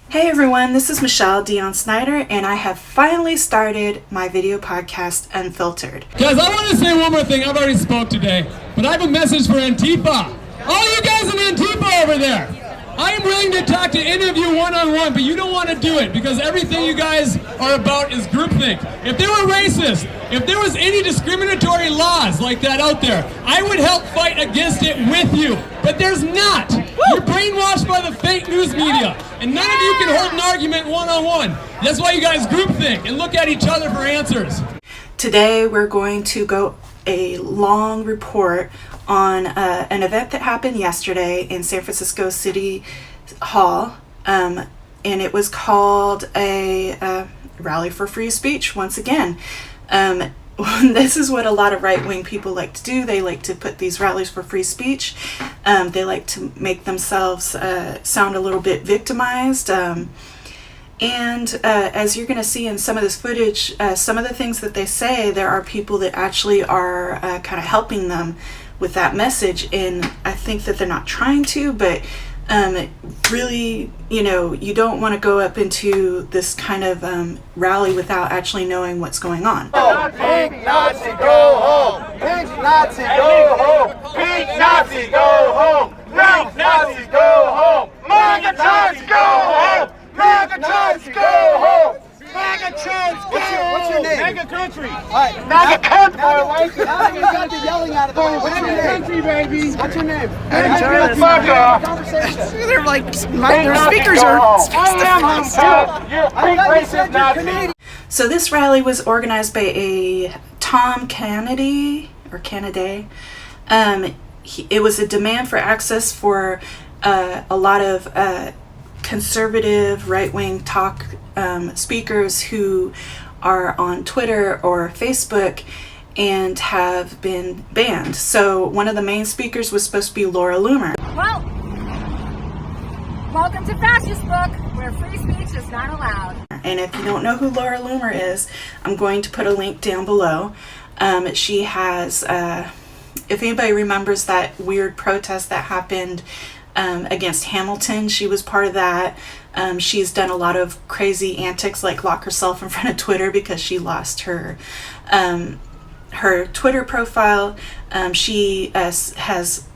Hey everyone, this is Michelle Dion Snyder, and I have finally started my video podcast, Unfiltered. Guys, I want to say one more thing. I've already spoke today, but I have a message for Antifa. All you guys in Antifa over there, I am willing to talk to any of you one-on-one, but you don't want to do it because everything you guys are about is groupthink. If there were racist, if there was any discriminatory laws like that out there, I would help fight against it with you, but there's not. You're brainwashed by the fake news media, and none of you can hold an argument one-on-one. That's why you guys groupthink and look at each other for answers. Today we're going to go a long report on an event that happened yesterday in San Francisco City Hall, and it was called a rally for free speech once again. This is what a lot of right-wing people like to do. They like to put these rallies for free speech. They like to make themselves sound a little bit victimized. And as you're going to see in some of this footage, some of the things that they say, there are people that actually are kind of helping them with that message. And I think that they're not trying to, but really, you don't want to go up into this kind of rally without actually knowing what's going on. Oh, pink Nazi, go home! Pink Nazi, go home! Pink Nazi, go home! Pink Nazi, go home! MAGA Nazi, go home! MAGA Nazi, go home! MAGA Nazi, go home! What's your name? MAGA country! Alright. MAGA country! Now you got the yelling out of the way. What's your name? Country, baby! What's your name? Fuck off! Conversation. They're like, their speakers are You're a pink racist Nazi! So this rally was organized by a Tom Kennedy, or Kennedy. It was a demand for access for a lot of conservative right-wing talk speakers who are on Twitter or Facebook and have been banned. So one of the main speakers was supposed to be Laura Loomer. Well, welcome to Fascist Book, where free speech is not allowed. And if you don't know who Laura Loomer is, I'm going to put a link down below. She has, if anybody remembers that weird protest that happened against Hamilton, she was part of that. She's done a lot of crazy antics like lock herself in front of Twitter because she lost her Twitter profile. She has,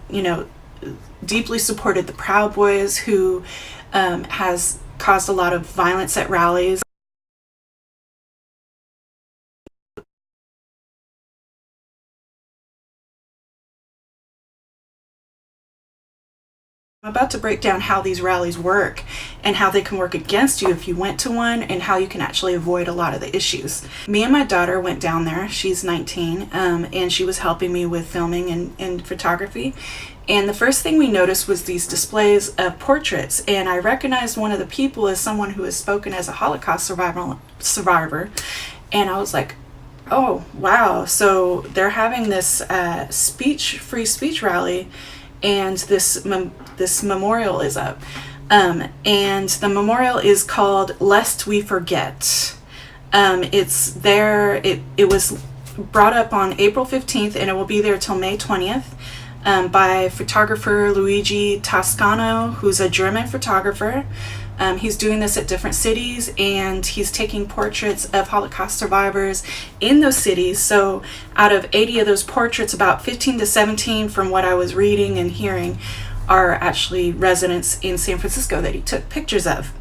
deeply supported the Proud Boys, who has caused a lot of violence at rallies. I'm about to break down how these rallies work and how they can work against you if you went to one, and how you can actually avoid a lot of the issues. Me and my daughter went down there. She's 19, and she was helping me with filming and photography. And the first thing we noticed was these displays of portraits, and I recognized one of the people as someone who has spoken as a Holocaust survivor, and I was like, oh wow, so they're having this free speech rally, and this memorial is up, and the memorial is called Lest We Forget. It's there. It was brought up on April 15th, and it will be there till May 20th. By photographer Luigi Toscano, who's a German photographer. He's doing this at different cities, and he's taking portraits of Holocaust survivors in those cities. So out of 80 of those portraits, about 15 to 17, from what I was reading and hearing, are actually residents in San Francisco that he took pictures of.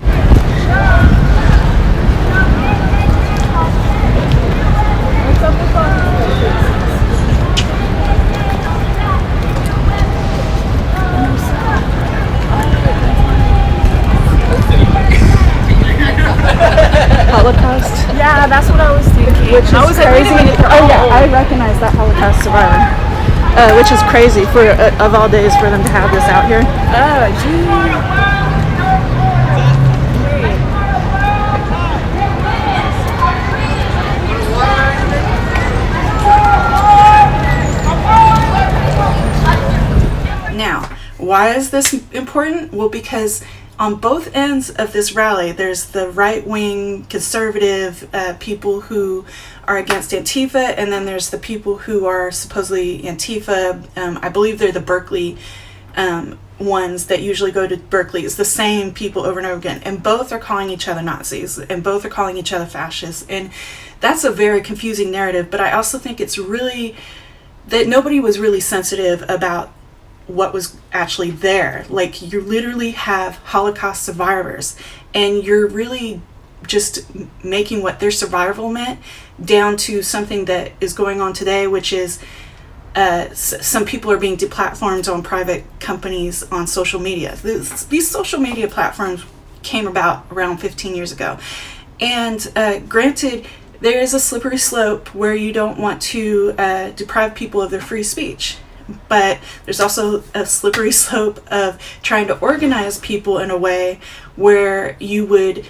Holocaust? Yeah, that's what I was thinking. Which is crazy. Oh yeah, I recognize that Holocaust survivor. Which is crazy for of all days for them to have this out here. Oh, gee. Now, why is this important? Well, because on both ends of this rally, there's the right-wing conservative people who are against Antifa, and then there's the people who are supposedly Antifa. I believe they're the Berkeley ones that usually go to Berkeley. It's the same people over and over again, and both are calling each other Nazis, and both are calling each other fascists, and that's a very confusing narrative. But I also think it's really that nobody was really sensitive about what was actually there. Like, you literally have Holocaust survivors, and you're really just making what their survival meant down to something that is going on today, which is some people are being deplatformed on private companies on social media. These social media platforms came about around 15 years ago. And granted, there is a slippery slope where you don't want to deprive people of their free speech. But there's also a slippery slope of trying to organize people in a way where you would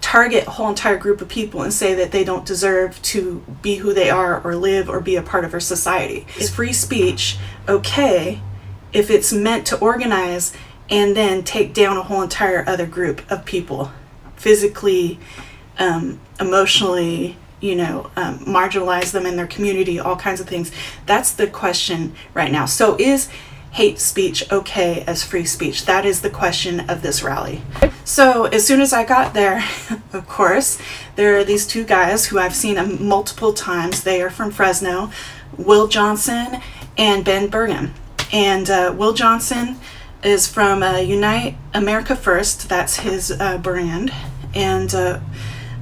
target a whole entire group of people and say that they don't deserve to be who they are or live or be a part of our society. Is free speech okay if it's meant to organize and then take down a whole entire other group of people, physically, emotionally, marginalize them in their community, all kinds of things? That's the question right now. So is hate speech okay as free speech? That is the question of this rally. So as soon as I got there, of course, there are these two guys who I've seen multiple times. They are from Fresno, Will Johnson and Ben Bergam. And Will Johnson is from Unite America First. That's his brand. And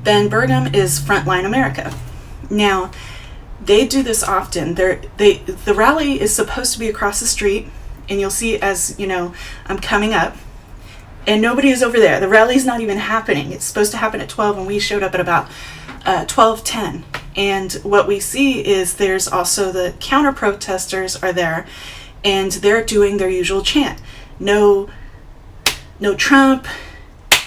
Ben Bergam is Frontline America. Now, they do this often. The rally is supposed to be across the street, and you'll see as, I'm coming up, and nobody is over there. The rally's not even happening. It's supposed to happen at 12, and we showed up at about 12:10. And what we see is there's also the counter-protesters are there, and they're doing their usual chant. No Trump,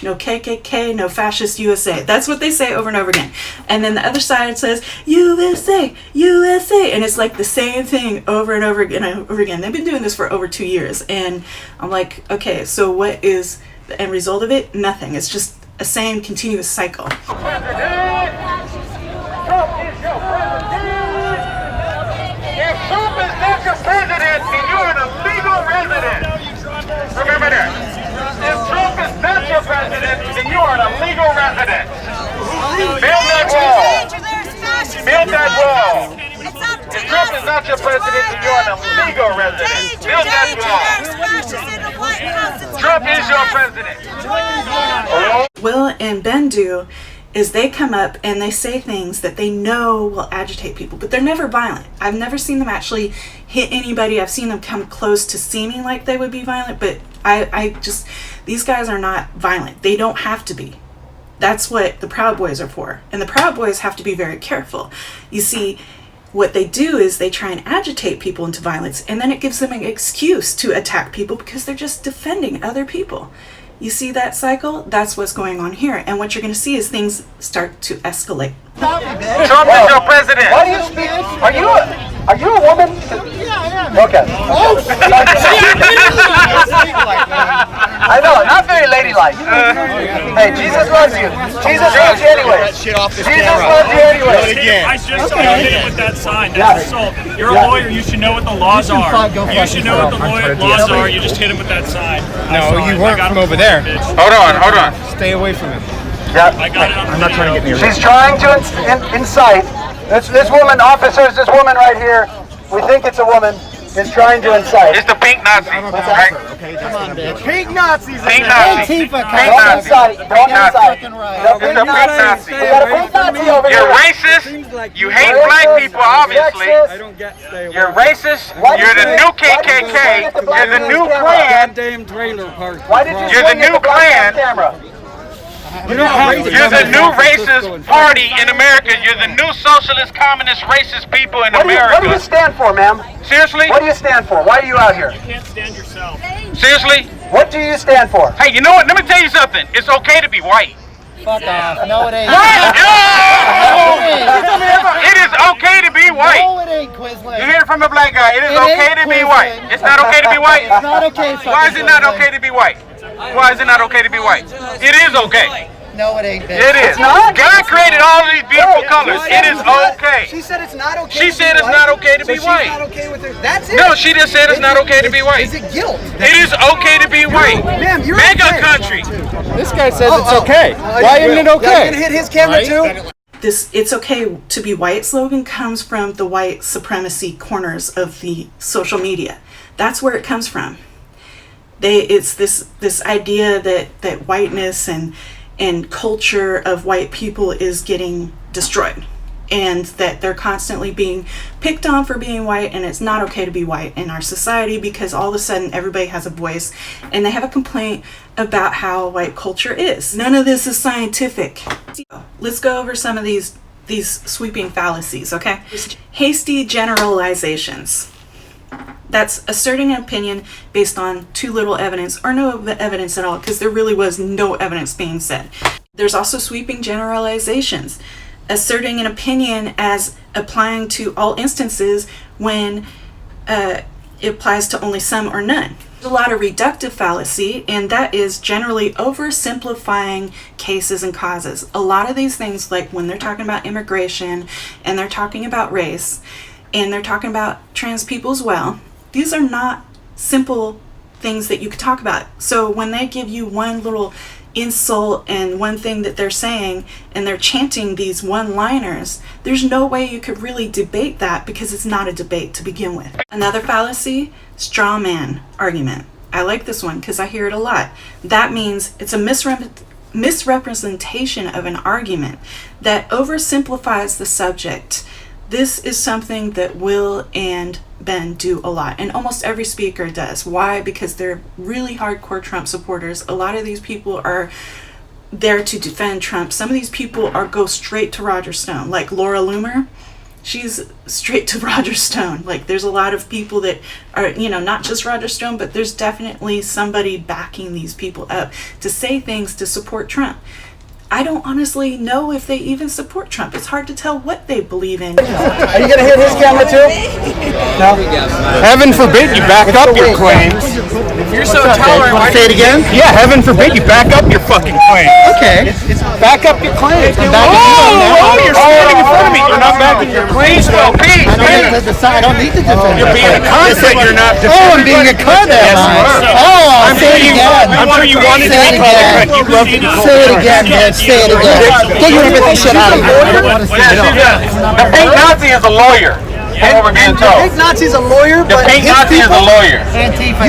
no KKK, no fascist USA. That's what they say over and over again. And then the other side says, USA, USA. And it's like the same thing over and over again and over again. They've been doing this for over 2 years. And I'm like, okay, so what is the end result of it? Nothing. It's just a same continuous cycle. Trump is your president. If Trump is not your president, then you're an illegal resident. Remember that. If Trump is not your president, then you are an illegal resident. Build that wall. Build that wall. If Trump is not your president, then you are an illegal resident. Build that wall. Trump is your president. Will and Ben do is they come up and they say things that they know will agitate people, but they're never violent. I've never seen them actually hit anybody. I've seen them come close to seeming like they would be violent, but these guys are not violent. They don't have to be. That's what the Proud Boys are for. And the Proud Boys have to be very careful. You see, what they do is they try and agitate people into violence, and then it gives them an excuse to attack people because they're just defending other people. You see that cycle? That's what's going on here. And what you're going to see is things start to escalate. Trump is your president. Why do you speak? Are you a woman? Yeah, I am. Okay. Oh, I know, not very ladylike. Hey, Jesus loves you. Jesus loves you anyway. Jesus loves you anyway. I just saw you hit it with that sign. That's assault. You're a lawyer. You should know what the laws are. You should know what the laws are. You just hit him with that sign. No, you weren't from over there. Hold on. Stay away from him. Yeah. I'm not trying to get near. She's trying to incite. This woman, officers, this woman right here, we think it's a woman, is trying to incite. It's the pink Nazi. Right? Come on, bitch. Pink Nazis. Pink Nazi. Antifa. Don't incite. Don't incite. Right. It's a pink Nazi. We got a pink Nazi over here. You're racist. You hate black people, obviously. You're racist. You're the new KKK. You're the new Klan. You're the new Klan. You're the new racist party in America. You're the new socialist, communist, racist people in America. What do you stand for, ma'am? Seriously? What do you stand for? Why are you out here? You can't stand yourself. Seriously? What do you stand for? Hey, you know what? Let me tell you something. It's okay to be white. Fuck off. No, it ain't. What? It is okay to be white. No, it ain't, Quizlet. You hear it from a black guy. It is okay to be white. It's not okay to be white? It's not okay. Why is it not okay to be white? Why is it not okay to be white? It is okay. No, it ain't, bitch. It is. God created all of these beautiful colors. It is okay. She said it's not okay. She said it's not okay to be white. She's not okay with it. That's it. No, she just said it's not okay to be white. Is it guilt? It is okay to be white. Ma'am, you're Mega okay. country. This guy says it's okay. Why isn't it okay? You gonna hit his camera too? This "it's okay to be white" slogan comes from the white supremacy corners of the social media. That's where it comes from. It's this idea that whiteness and culture of white people is getting destroyed, and that they're constantly being picked on for being white, and it's not okay to be white in our society because all of a sudden everybody has a voice and they have a complaint about how white culture is. None of this is scientific. Let's go over some of these sweeping fallacies, okay? Hasty generalizations. That's asserting an opinion based on too little evidence or no evidence at all, because there really was no evidence being said. There's also sweeping generalizations, asserting an opinion as applying to all instances when it applies to only some or none. There's a lot of reductive fallacy, and that is generally oversimplifying cases and causes. A lot of these things, like when they're talking about immigration and they're talking about race and they're talking about trans people as well, these are not simple things that you could talk about. So when they give you one little insult and one thing that they're saying and they're chanting these one-liners, there's no way you could really debate that because it's not a debate to begin with. Another fallacy, straw man argument. I like this one because I hear it a lot. That means it's a misrepresentation of an argument that oversimplifies the subject. This is something that Will and Ben do a lot, and almost every speaker does. Why? Because they're really hardcore Trump supporters. A lot of these people are there to defend Trump. Some of these people go straight to Roger Stone, like Laura Loomer. She's straight to Roger Stone. Like, there's a lot of people that are, not just Roger Stone, but there's definitely somebody backing these people up to say things to support Trump. I don't honestly know if they even support Trump. It's hard to tell what they believe in. Are you gonna hit his camera too? No. Heaven forbid you back up your claims. If you're so tolerant, Want to say it again? Yeah, heaven forbid you back up your fucking claims. Okay. Back up your claims. you're standing in front of me. You're not backing your claims. Well, Pete, I don't need to defend. you're being a cunt. You're not Oh, I'm being a cunt. I'm sure you wanted to be called a cunt. You love to be called Say it again, man. Say it again. Get your everything shit out of here. The pink Nazi is a lawyer. From what we're being The told. pink Nazi's a lawyer, The but pink hits Nazi is a people. lawyer.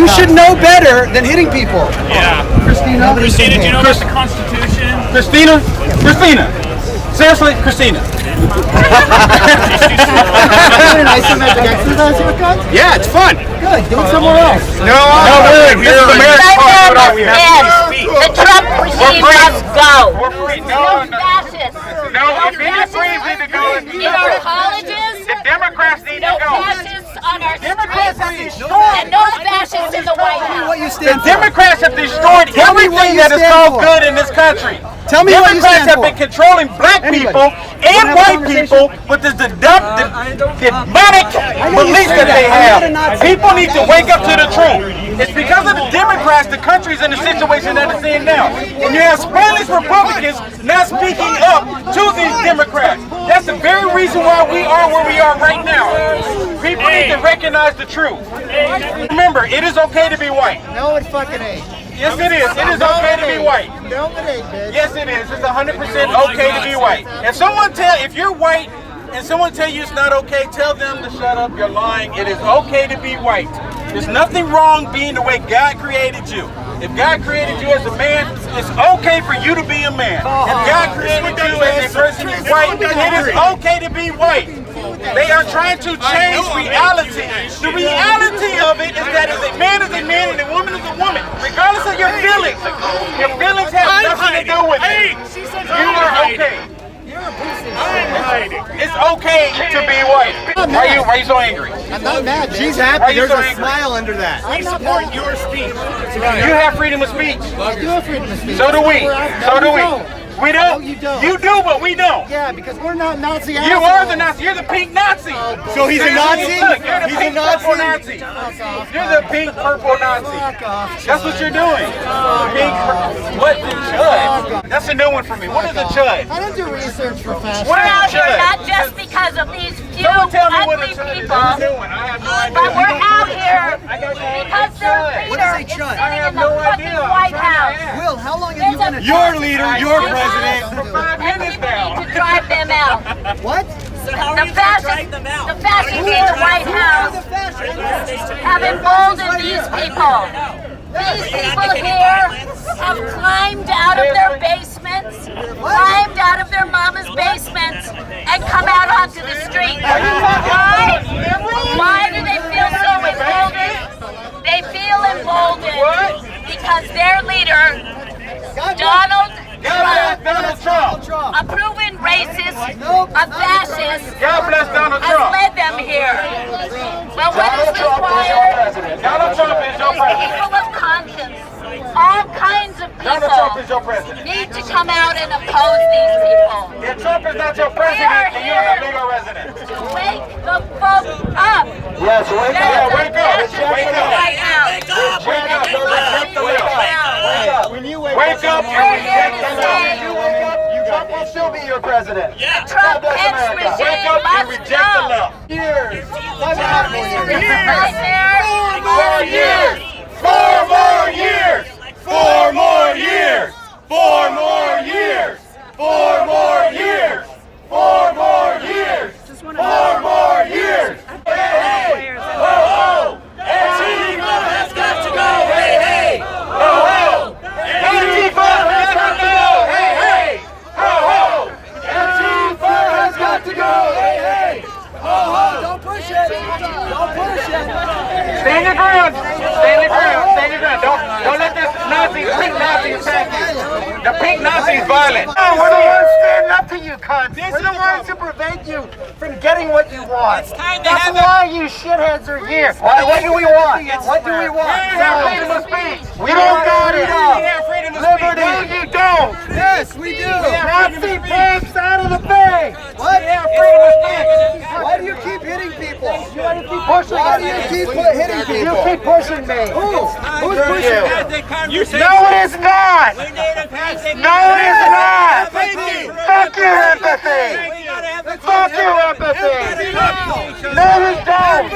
You should know better than hitting people. Yeah. Christina. Christina, do you know about the Constitution? Christina. Seriously, Christina. Yeah, it's fun. Good. Do it somewhere else. No, really. This is American park. We have free speech. The Trump regime must go. We're free. No. Fascists. No, if any freeze need to go, it's In our colleges, the Democrats need to no go. fascists on our Democrats have streets, destroyed. and no fascists in the White House. What you The stand for. Democrats have destroyed Tell me what everything you that is stand called for. good in this country. Tell me what you Democrats stand have for. been controlling black Anybody. people and have a white conversation? people with the demonic beliefs that they have. People need to wake up to the truth. It's because of the Democrats the country's in the situation that it's in now. And you have spineless Republicans not speaking up to these Democrats. That's the very reason why we are where we are right now. People need to recognize the truth. Remember, it is okay to be white. No, it fucking ain't. Yes, it is. It is okay to be white. No, it ain't, bitch. Yes, it is. It's 100% okay to be white. If you're white and someone tell you it's not okay, tell them to shut up. You're lying. It is okay to be white. There's nothing wrong being the way God created you. If God created you as a man, it's okay for you to be a man. If God created you as a person who's white, it is okay to be white. They are trying to change reality. The reality of it is that a man is a man and a woman is a woman, regardless of your feelings. Your feelings have nothing to do with it. You are okay. It's okay to be white. Why are you so angry? I'm not mad. She's Why are happy. you There's so a angry? smile under that. We support your speech. You have freedom of speech. I do have freedom of speech. So do we. So do we. We don't. No, you don't. You do, but we don't. Yeah, because we're not Nazi You assholes. are the Nazi. You're the pink Nazi. So he's a Nazi? Look, you're the He's pink a Nazi? purple Nazi. You're the pink purple Nazi. That's what you're doing. Pink. What the chud? That's a new one for me. What is a chud? I don't do research for fashion. What We're is a out here chud? not just because of these few Someone tell me what a ugly chud is. people, That's a new one. I have no idea. but we're out here because their What is leader a is chud? sitting in the no fucking idea. I'm White trying to House. ask. Will, how long have you been a Your leader, your president. And people need to drive them out. What? The fascists in the White House have emboldened these people. These people here have climbed out of their basements, climbed out of their mama's basements, and come out onto the street. Why? Why do they feel so emboldened? They feel emboldened because their leader, Donald Trump, a proven racist, a fascist, God bless Donald has Trump. led them here. Well, what is required Donald Trump is your is president. people of conscience, all kinds of Donald Trump is people your president. need to come out and oppose these people. If Trump is not your president, then you're a bigger resident. Wake the fuck up. Yes, wake up. Wake up. Wake up. Right now. Wake up. Reject the law. When you Wake up and We're here reject to the law. say Trump will still be your president. the Trump Pence Wake regime up and must reject the go. law. years. This is nightmare. 4 years. 4 more years. 4 more years. 4 more years. 4 more years. 4 more years. 4 more years. Hey, ho, ho. Antifa has got to go. Hey, hey. Ho, ho. Antifa has got to go. Hey, hey. Ho, ho. Antifa has got to go. Hey, hey. Ho, ho. Don't push it. Don't push it. Stand your ground. Stand your ground. Stand your ground. Don't let this Nazi, pink Nazi attack you. The pink Nazi is violent. We're the ones standing up to you, cunts. We're the ones to prevent you from getting what you want. That's why you shitheads are here. What do we want? What do we want? We have freedom of speech. We don't got it. We have freedom of speech. Liberty. No, you don't. Yes, we do. Nazi pigs out of the bag. What? We have freedom of speech. Why do you keep hitting people? Why do you keep pushing Why do you keep hitting people? You keep pushing me. Who's pushing you? No, it is not. No, it is not. Fuck your empathy. Fuck your empathy. No, we don't.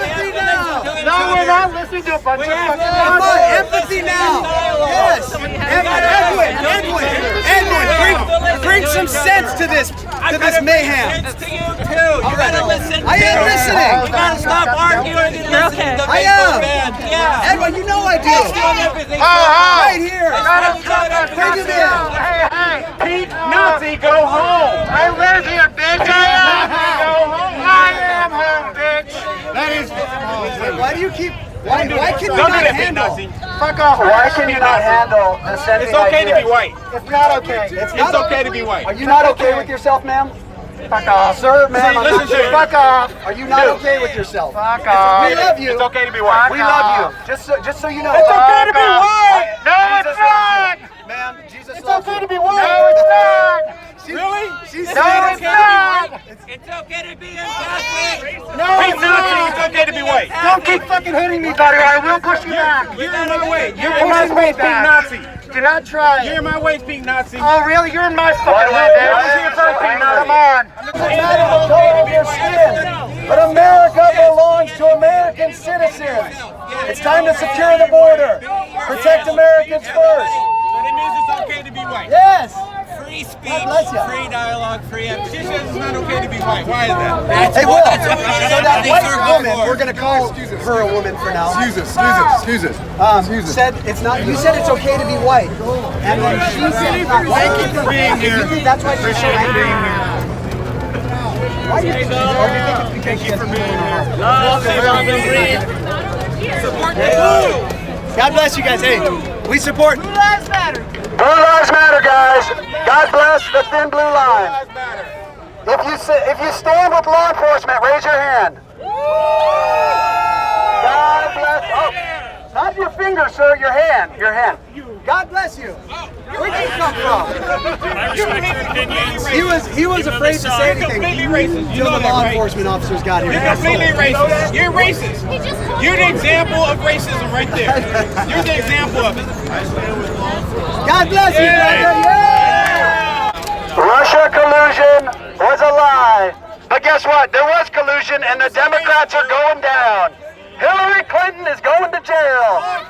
No, we're not listening to a bunch of fucking nonsense. Empathy now. Yes. Edwin, bring some sense to this mayhem. It's to you too. You gotta listen. I am listening. You gotta stop arguing and listen to the I am. band. Yeah. Edwin, you know I do. Doing everything. Right here. Bring him in. Hey, hey, Pete Nazi, go home. I live here, bitch. I am. Go home. I am home, bitch. That is. Why do you keep? Why can you Don't do not that, Pete handle? Nazi. Fuck off. Why can you not handle ascending It's okay to be white. It's not okay. It's It's okay to be white. Are you not okay with yourself, ma'am? Fuck off, sir, ma'am. I'm listen not- to me. Fuck off. Are you not okay with yourself? Fuck off. We love you. It's okay to be white. We love you. Just so you know. It's okay to be Fuck off. white. No, it's Jesus not. loves you. Ma'am, Jesus It's loves okay you. to be white. No, it's not. Really? She's No, it's not. It's okay to be a Catholic. No, Pete it's Nazi, not. it's okay to be white. Don't keep fucking hitting me, buddy. I will push you back. You're in my way. You're You're in my pushing way, me Pete back. Nazi. Do not try. You're in my way, Pete Nazi. Oh, really? You're in my fucking way, dude. I was here first, Pete Nazi. Come on. But America belongs to American citizens. It's time to secure the border. Protect Americans first. So it means it's okay to be white. Yes. Free speech, God bless ya. free dialogue, free She empathy. says it's not okay to be white. Why is that? Hey, Will. That's what we So should that be white circled woman, for. we're gonna call her a woman for now. Excuse us. Said it's not. You said it's okay to be white, and then she said it's not white. Thank you for being here. You think that's why she's so Appreciate you angry? being here. Why do you think? Or do you think it's because Thank you for being here. Support the blue. God bless you guys. Hey, we support. Blue Lives Matter, guys. God bless the thin blue line. If you stand with law enforcement, raise your hand. God bless. Oh, not your finger. finger, sir. Your hand. Your hand. God bless you. Where'd you come from? I respect your opinions. He was afraid to say anything until the law enforcement officers got here. You're completely racist. You're racist. You're the example of racism right there. You're the example of it. God bless you, brother. Yeah! Russia collusion was a lie. But guess what? There was collusion, and the Democrats are going down. Hillary Clinton is going to jail. Lock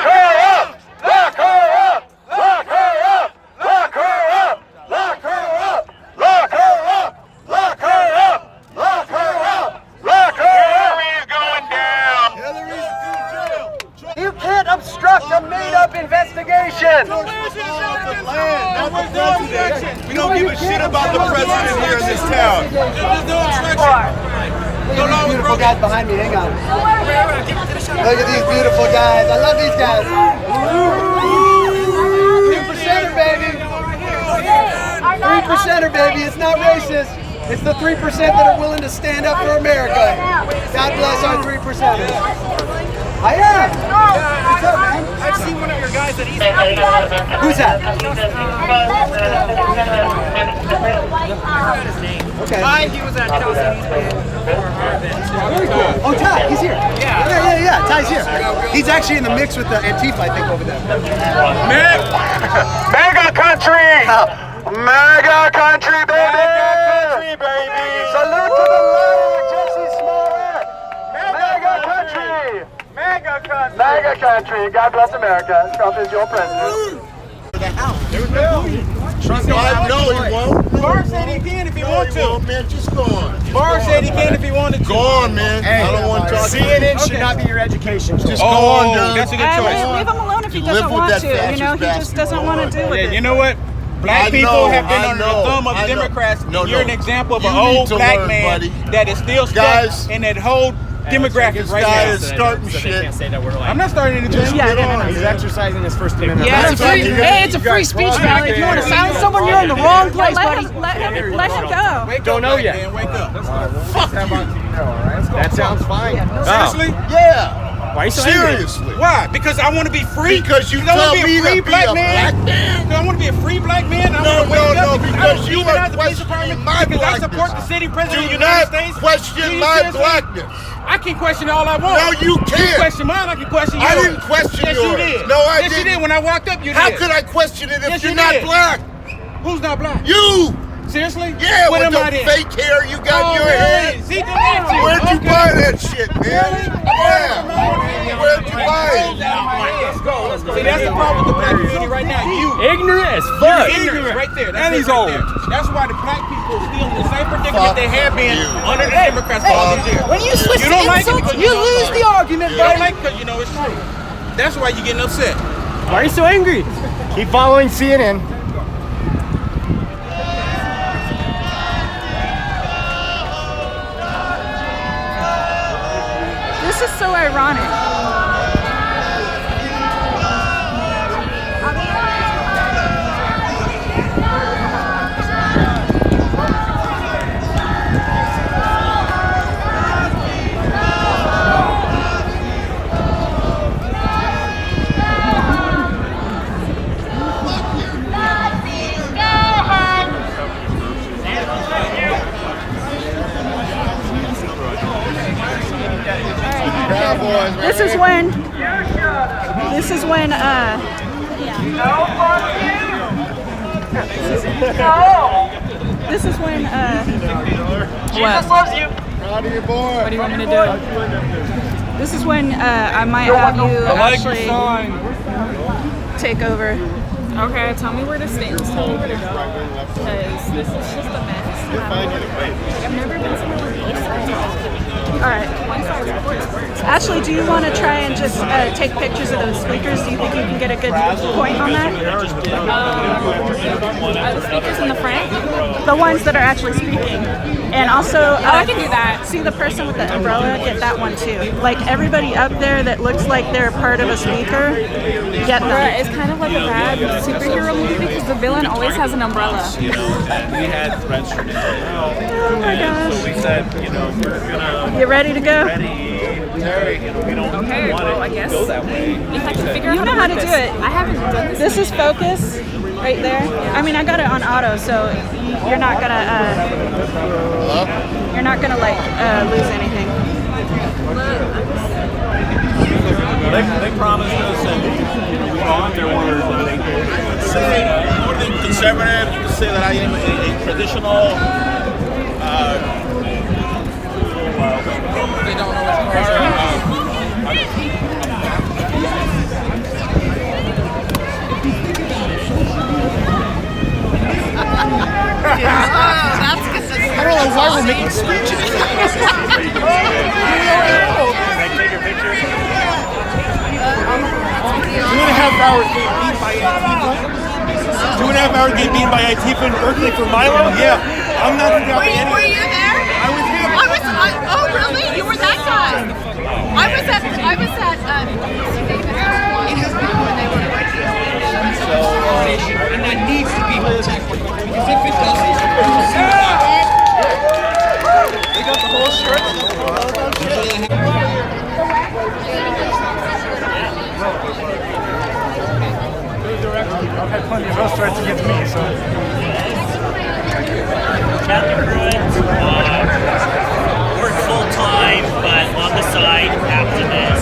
her up! Lock her up! Lock her up! Lock her up! Lock her up! Lock her up! Lock her up! Lock her up! Lock her up! Hillary's going down. You can't obstruct a made-up investigation. We don't give a shit about the president here in this town. Beautiful guys behind me, hang on. Look at these beautiful guys. I love these guys. 3%er, baby. 3%er, baby. It's not racist. It's the 3% that are willing to stand up for America. God bless our 3%ers. I am. What's up, man? I've seen one of your guys at East. Who's that? Okay. He was at Chelsea. Very cool. Oh, Ty, he's here. Yeah. Ty's here. He's actually in the mix with the Antifa, I think, over there. Mega country! Mega country, baby! Mega country, baby! Salute to the lion, Jesse Smollett! Mega country! Mega country! Mega country! God bless America. Trump is your president. Trump, I know he won't. Barr said he can if he wants to. Man, just go on. Barr said he can if he wanted to. Go on, man. I don't want to talk to you. CNN should not be your education. Just go on, dude. That's a good choice. Leave him alone if he doesn't want to. You know, he just doesn't want to do with it. You know what? Black people have been under the thumb of Democrats. You're an example of an old black man that is still stuck in that whole demographic right now. This guy is starting shit. I'm not starting anything. He's exercising his First Amendment. Yeah, it's a free speech rally. If you want to silence someone, you're in the wrong place, buddy. Let him go. Don't know yet. Man, wake up. Fuck you. That sounds fine. Seriously? Yeah. Why are you so Seriously. Why? Because I want to be free. Because you I tell want to be me a free to be black a man. black man. I want to be a free black man. I No, want to wake no, up. because you even are out the police questioning department my because I support the blackness. city president of Do the United not States. question Do you my seriously? blackness. I can question all I want. No, you You can't. question mine, I can question yours. I didn't question yes, yours. You did. No, I yes, didn't. you did. When I walked up, you did. How could I question it if Yes, you're you not did. black? Who's not black? You. Seriously? Yeah, what with am I the then? fake hair you got in your head. See, do that too. Where'd you Okay. buy that shit, man? Yeah. Where'd you buy it? Let's go. See, that's the problem with the black community right now. You Ignorant as fuck. ignorant right there. That's And it he's right old. there. That's why the black people are still in the same predicament Fuck they have been you. under the Democrats for all these years. When you switch You to don't like it insults, because you know lose it's the right. argument, You don't buddy. like it because you know it's true. That's why you're getting upset. Why are you so angry? Keep following CNN. This is so ironic. This is when Jesus loves you. Proud of your boy. What do you want me to do? This is when I might have you actually take over. Okay, tell me where to stand. Because this is just a mess. I've never been somewhere where both sides. Alright. Actually, do you want to try and just take pictures of those speakers? Do you think you can get a good point on that? Are the speakers in the front? The ones that are actually speaking. And also, I can do that. See the person with the umbrella? Get that one too. Like everybody up there that looks like they're part of a speaker, get them. It's kind of like a bad superhero movie because the villain always has an umbrella. We had threats from Oh my gosh. so we said, we're gonna You ready to go? ready. We don't want I it guess. to go that way. If I can figure out You know how to do it. I haven't done this. This is focus right there. I mean, I got it on auto, so you're not gonna like lose anything. They promised us and we bought their words. Say more than conservative, you can say that I am a traditional. They don't know what's I don't know why we're making speeches. Take your picture. 2.5 hours getting beat by Antifa. 2.5 hours getting beat by Antifa in Berkeley for Milo? Yeah. I'm not going to drop any. Were you there? I was here. Oh, really? You were that guy. I was at when they were And that needs to be protected. Because if it doesn't, they got the whole shirt. I've had plenty of those threats against me, so. Captain Pruitt, work full time, but on the side after this.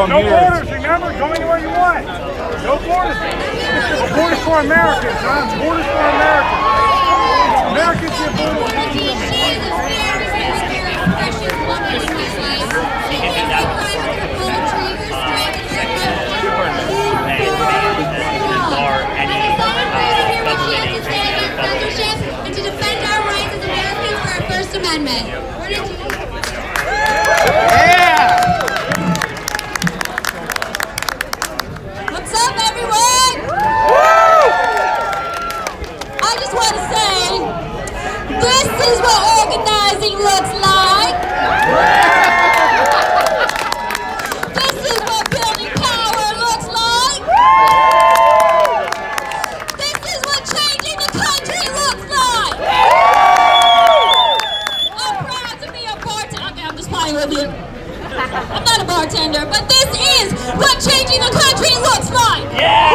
No borders, remember? Go anywhere you want. No borders. Borders for Americans, huh? Borders for Americans. Americans get borders. And to defend our rights as Americans for our First Amendment. What's up, everyone? I just want to say, this is what organizing looks like. This is what building power looks like. This is what changing the country looks like. I'm proud to be a bartender. Okay, I'm just playing with you. I'm not a bartender, but this is what changing the country looks like. Yeah!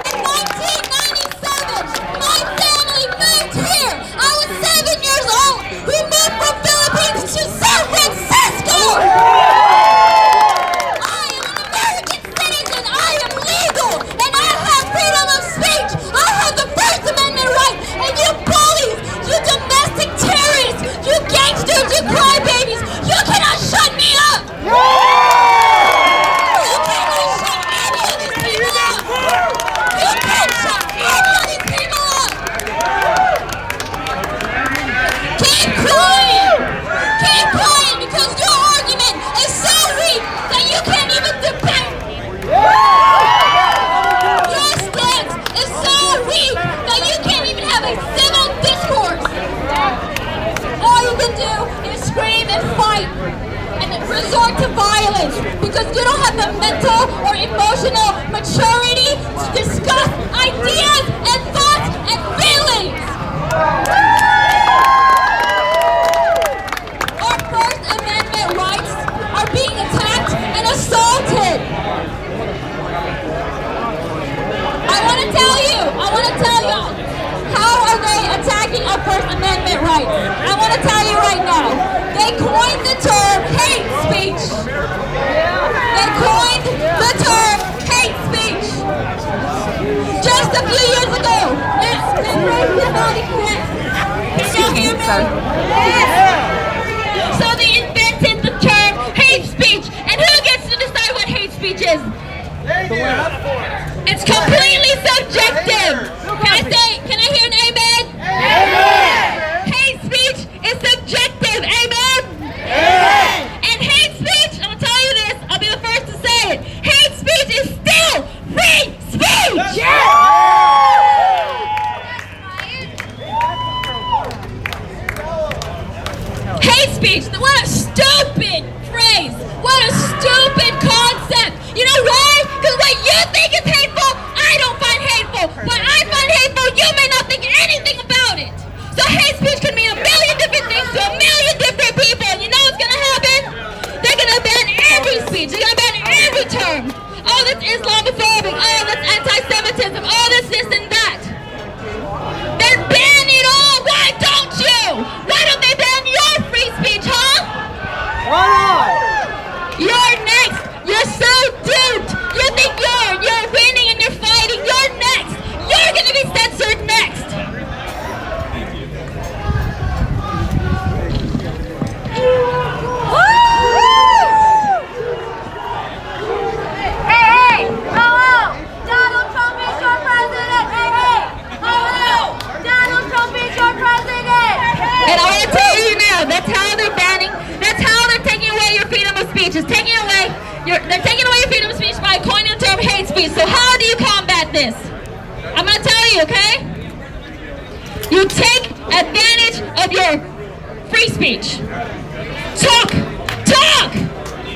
In 1997, my family moved here. I was 7 years old. We moved from Philippines to San Francisco. I am an American citizen. I am legal, and I have freedom of speech. I have the First Amendment right, and you bullies, you domestic terrorists, you gangsters, you crybabies, you cannot shut me up. You cannot shut any of these people up. You can't shut any of these people up. Keep quiet. Keep quiet because your argument is so weak that you can't even debate. Your stance is so weak that you can't even have a civil discourse. All you can do is scream and fight and resort to violence because you don't have the mental or emotional maturity to discuss ideas and thoughts and feelings. Our First Amendment rights are being attacked and assaulted. I want to tell you, how are they attacking our First Amendment rights? I want to tell you right now, they coined the term hate speech. They coined the term hate speech. Just a few years ago, can y'all hear me? Yes. So they invented the term hate speech. And who gets to decide what hate speech is? It's completely subjective. Can I hear an amen? Amen. Islamophobic. Oh, that's anti-Semitism. Oh, that's this and that. Then ban it all. Why don't you? Why don't they ban your free speech, huh? Why not? You're next. You're so duped. You think you're winning and you're fighting. You're next. You're gonna be censored next. Hey, hello! Donald Trump is your president! Hey, hello! Donald Trump is your president! And I want to tell you now, that's how they're banning, that's how they're taking away your freedom of speech. They're taking away your freedom of speech by coining the term hate speech. So how do you combat this? I'm going to tell you, okay? You take advantage of your free speech. Talk!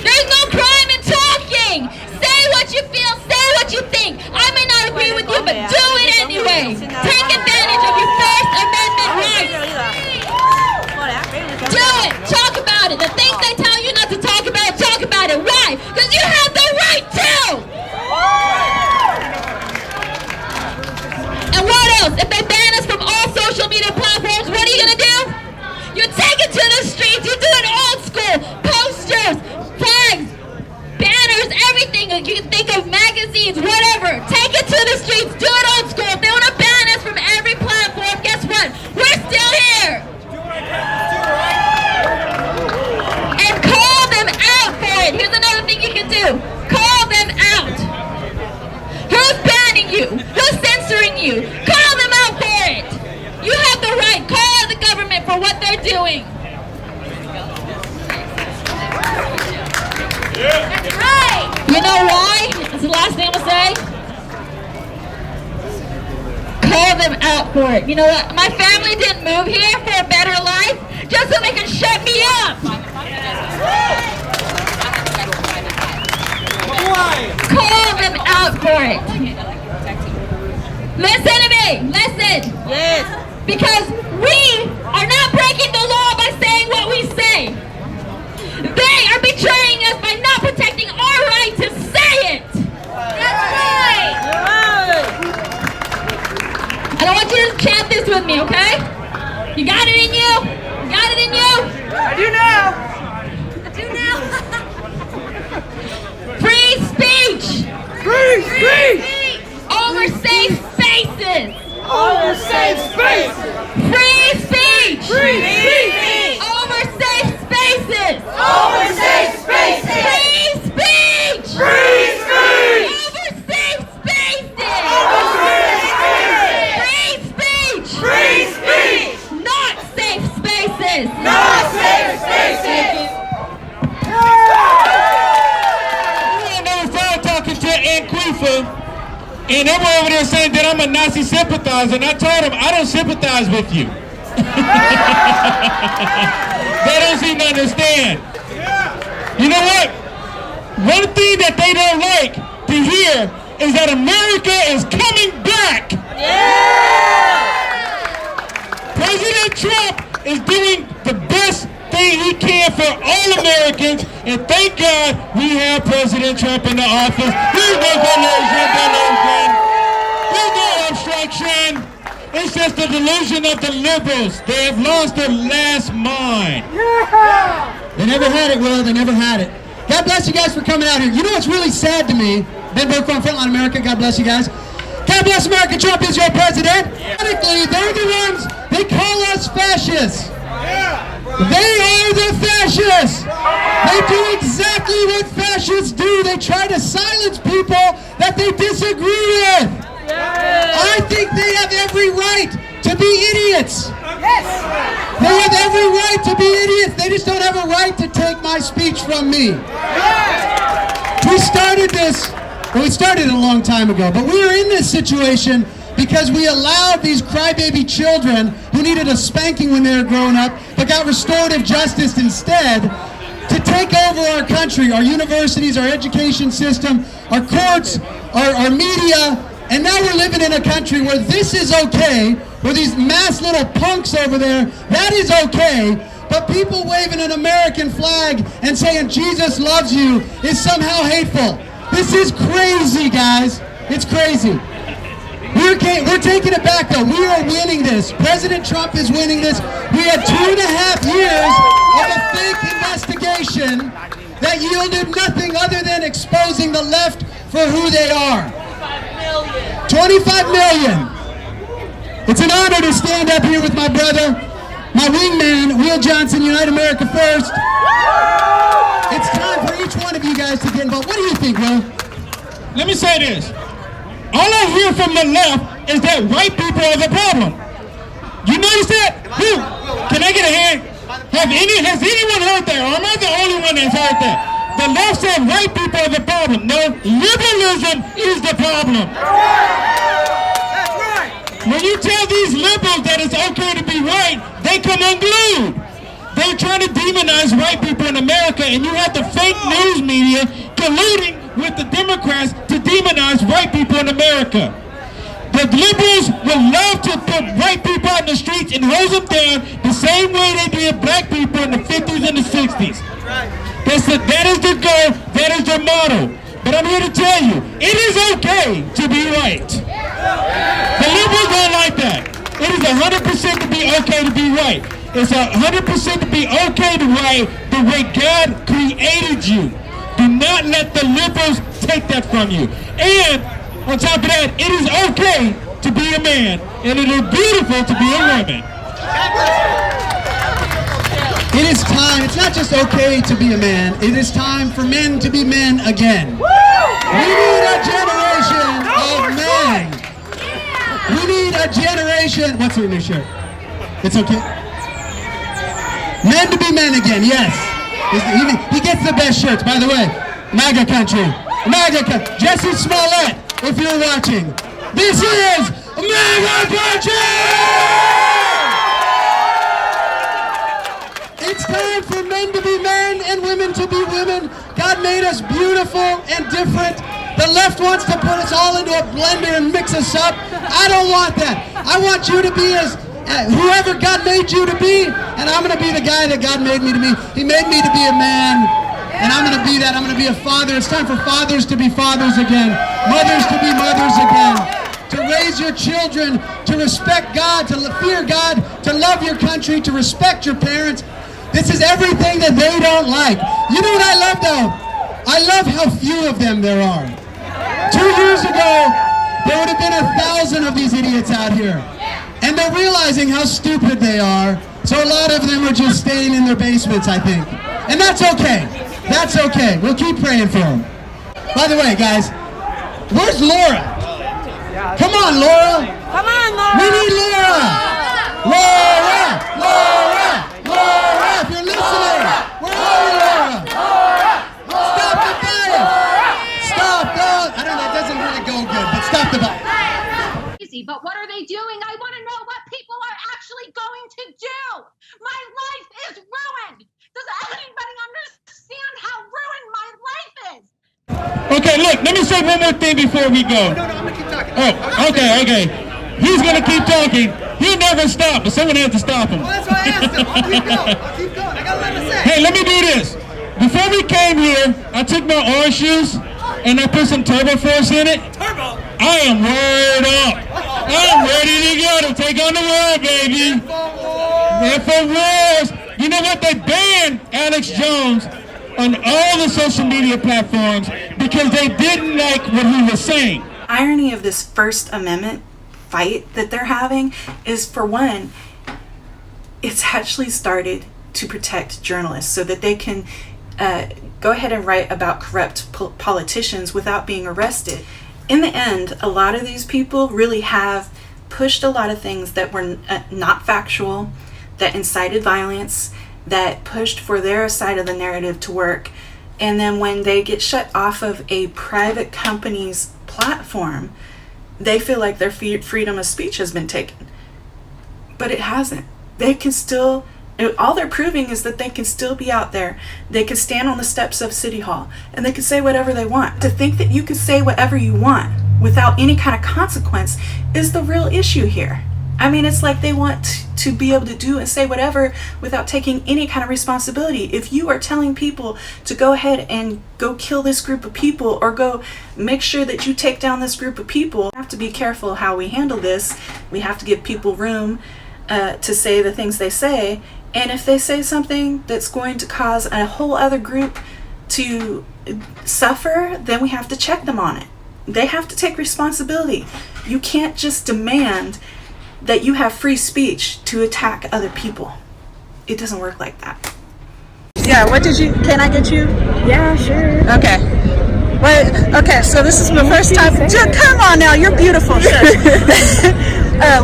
There's no crime in talking! Say what you feel, say what you think. I may not agree with you, but do it anyway. Take advantage of your First Amendment rights. Do it! Talk about it. The things they tell you not to talk about it. Why? Because you have the right to! And what else? If they ban us from all social media platforms, what are you gonna do? You take it to the streets, you do it old school. Posters, flags, banners, everything. You can think of magazines, whatever. Take it to the streets, do it old school. If they wanna ban us from every platform, guess what? We're still here. And call them out for it. Here's another thing you can do. Call them out. Who's banning you? Who's censoring you? Call them out for it. You have the right. Call out the government for what they're doing. That's right! You know why? That's the last thing I'm gonna say. Call them out for it. You know what? My family didn't move here for a better life just so they can shut me up. Call them out for it. Listen to me. Listen. Yes. Because we are not breaking the law by saying what we say. They are betraying us by not protecting our right to say it. That's right! I don't want you to chant this with me, okay? You got it in you? You got it in you? I do now. Free speech! Free speech! Over safe spaces! Over safe spaces! Free speech! Free speech! Over safe spaces! Over safe spaces! Free speech! Free speech! Over safe spaces! Over safe spaces! Free speech! Free speech! Not safe spaces! Not safe spaces! And they were over there saying that I'm a Nazi sympathizer, and I told them I don't sympathize with you. They don't seem to understand. You know what? One thing that they don't like to hear is that America is coming back. President Trump is doing the best thing he can for all Americans, and thank God we have President Trump in the office. There's no collusion. There's no obstruction. It's just the delusion of the liberals. They have lost their last mind. They never had it, Will. They never had it. God bless you guys for coming out here. You know what's really sad to me? Ben Burke from Frontline America. God bless you guys. God bless America. Trump is your president. Politically, they're the ones, they call us fascists. They are the fascists. They do exactly what fascists do. They try to silence people that they disagree with. I think they have every right to be idiots. They have every right to be idiots. They just don't have a right to take my speech from me. We started this, well, we started it a long time ago, but we were in this situation because we allowed these crybaby children who needed a spanking when they were growing up, but got restorative justice instead, to take over our country, our universities, our education system, our courts, our media, and now we're living in a country where this is okay, where these mass little punks over there, that is okay, but people waving an American flag and saying Jesus loves you is somehow hateful. This is crazy, guys. It's crazy. We're taking it back, though. We are winning this. President Trump is winning this. We had 2.5 years of a fake investigation that yielded nothing other than exposing the left for who they are. 25 million. It's an honor to stand up here with my brother, my wingman, Will Johnson, Unite America First. It's time for each one of you guys to get involved. What do you think, Will? Let me say this. All I hear from the left is that white people are the problem. You notice that? Who? Can I get a hand? Has anyone heard that? Or am I the only one that's heard that? The left said white people are the problem. No, liberalism is the problem. That's right. When you tell these liberals that it's okay to be white, they come unglued. They're trying to demonize white people in America, and you have the fake news media colluding with the Democrats to demonize white people in America. The liberals would love to put white people out in the streets and hose them down the same way they did black people in the 50s and the 60s. That is their goal, that is their motto. But I'm here to tell you, it is okay to be white. The liberals don't like that. It is 100% to be okay to be white. It's 100% to be okay to white the way God created you. Do not let the liberals take that from you. And on top of that, it is okay to be a man, and it is beautiful to be a woman. It is time. It's not just okay to be a man. It is time for men to be men again. We need a generation of men. We need a generation. What's your new shirt? It's okay. Men to be men again. Yes. He gets the best shirts, by the way. MAGA country. MAGA country. Jesse Smollett, if you're watching. This is MAGA country! It's time for men to be men and women to be women. God made us beautiful and different. The left wants to put us all into a blender and mix us up. I don't want that. I want you to be as whoever God made you to be, and I'm going to be the guy that God made me to be. He made me to be a man, and I'm going to be that. I'm going to be a father. It's time for fathers to be fathers again, mothers to be mothers again, to raise your children, to respect God, to fear God, to love your country, to respect your parents. This is everything that they don't like. You know what I love, though? I love how few of them there are. 2 years ago, there would have been 1,000 of these idiots out here. And they're realizing how stupid they are, so a lot of them are just staying in their basements, I think. And that's okay. That's okay. We'll keep praying for them. By the way, guys, where's Laura? Come on, Laura. Come on, Laura. We need Laura. Laura. Laura. Laura, if you're listening, where are you, Laura? Stop the bias. Stop. I don't know, it doesn't really go good, but stop the bias. But what are they doing? I want to know what people are actually going to do. My life is ruined. Does anybody understand how ruined my life is? Okay, look, let me say one more thing before we go. No, I'm gonna keep talking. Oh, okay. He's gonna keep talking. He'll never stop, but someone has to stop him. Well, that's why I asked him. I'll keep going. I got a lot to say. Hey, let me do this. Before we came here, I took my orange shoes and I put some Turbo Force in it. Turbo. I am wired up. I'm ready to go to take on the world, baby. InfoWars. You know what? They banned Alex Jones on all the social media platforms because they didn't like what he was saying. Irony of this First Amendment fight that they're having is, for one, it's actually started to protect journalists so that they can go ahead and write about corrupt politicians without being arrested. In the end, a lot of these people really have pushed a lot of things that were not factual, that incited violence, that pushed for their side of the narrative to work. And then when they get shut off of a private company's platform, they feel like their freedom of speech has been taken. But it hasn't. They can still, all they're proving is that they can still be out there. They can stand on the steps of City Hall and they can say whatever they want. To think that you can say whatever you want without any kind of consequence is the real issue here. I mean, it's like they want to be able to do and say whatever without taking any kind of responsibility. If you are telling people to go ahead and go kill this group of people or go make sure that you take down this group of people, we have to be careful how we handle this. We have to give people room to say the things they say. And if they say something that's going to cause a whole other group to suffer, then we have to check them on it. They have to take responsibility. You can't just demand that you have free speech to attack other people. It doesn't work like that. Yeah, what did you, can I get you? Yeah, sure. Okay. Wait, okay, so this is my first time. Dude, come on now, you're beautiful.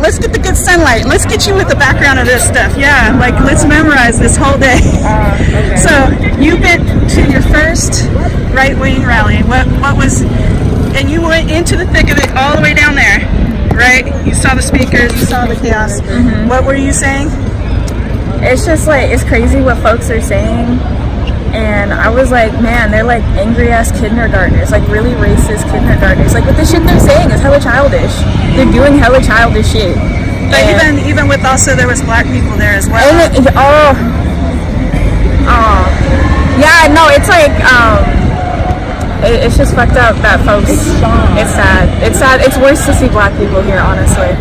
Let's get the good sunlight. Let's get you with the background of this stuff. Yeah, like let's memorize this whole day. Okay. So you've been to your first right-wing rally. What was, and you went into the thick of it all the way down there, right? You saw the speakers, you saw the chaos. Mm-hmm. What were you saying? It's just like, it's crazy what folks are saying. And I was like, man, they're like angry ass kindergartners, like really racist kindergartners. Like, what the shit they're saying is hella childish. They're doing hella childish shit. But even with also there was black people there as well. Yeah, no, it's like it's just fucked up that folks. It's sad. It's sad. It's worse to see black people here, honestly.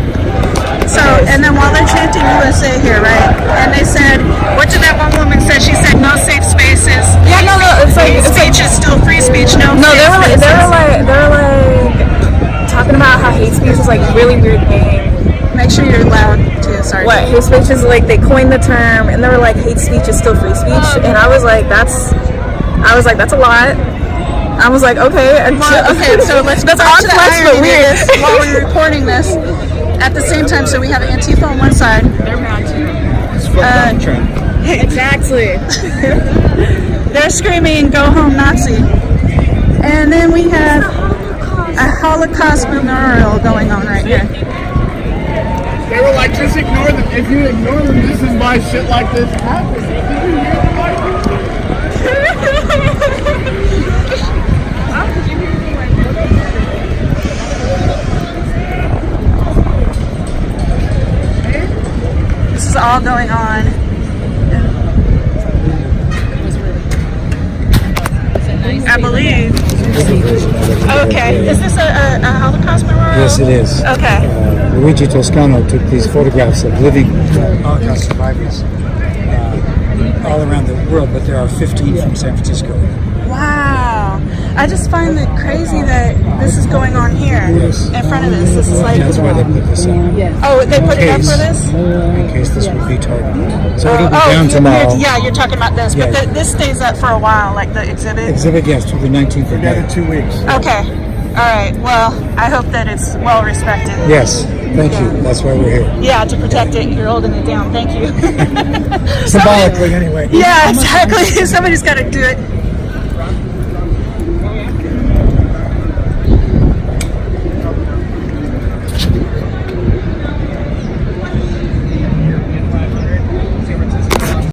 So, and then while they're chanting USA here, right? And they said, what did that one woman say? She said, no safe spaces. Yeah, no, it's like speech is still free speech. No, they were like talking about how hate speech is like really weird thing. Make sure you're loud too. Sorry. What hate speech is like? They coined the term, and they were like, hate speech is still free speech, and I was like, that's a lot. I was like, okay. Okay, so let's go back to the irony of this while we're recording this. At the same time, so we have Antifa on one side. They're mad too. Exactly. They're screaming, go home Nazi. And then we have a Holocaust memorial going on right here. They were like, just ignore them. If you ignore them, this is why shit like this happens. This is all going on. I believe. Okay. Is this a Holocaust memorial? Yes, it is. Okay. Luigi Toscano took these photographs of living Holocaust survivors all around the world, but there are 15 from San Francisco. Wow. I just find it crazy that this is going on here in front of this. This is like. That's why they put this up. Oh, they put it up for this? In case this would be targeted. So it'll be down tomorrow. Yeah, you're talking about this, but this stays up for a while, like the exhibit. Exhibit, yes, through the 19th of May. 2 weeks. Okay. All right. Well, I hope that it's well respected. Yes. Thank you. That's why we're here. Yeah, to protect it. You're holding it down. Thank you. Symbolically, anyway. Yeah, exactly. Somebody's got to do it.